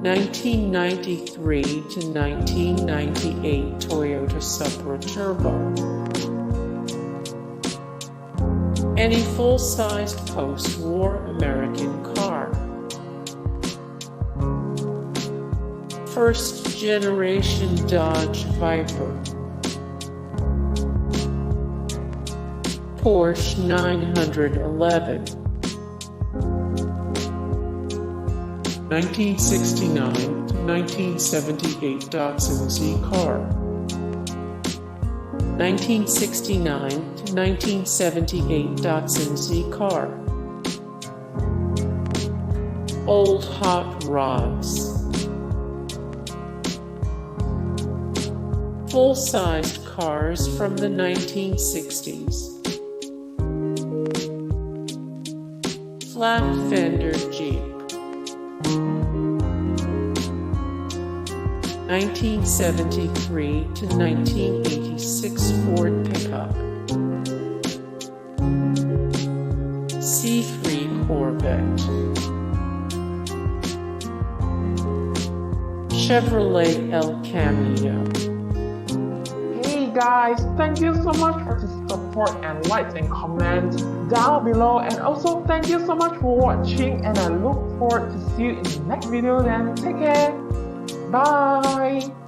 1993 to 1998 Toyota Supra Turbo. Any full-sized post-war American car. First generation Dodge Viper. Porsche 911. 1969 to 1978 Datsun Z-Car. 1969 to 1978 Datsun Z-Car. Old hot rods. Full-sized cars from the 1960s. Flat-Fender Jeep. 1973 to 1986 Ford pickup. C3 Corvette. Chevrolet El Camino. Hey guys, thank you so much for the support and likes and comments down below, and also thank you so much for watching, and I look forward to see you in the next video. Then take care. Bye.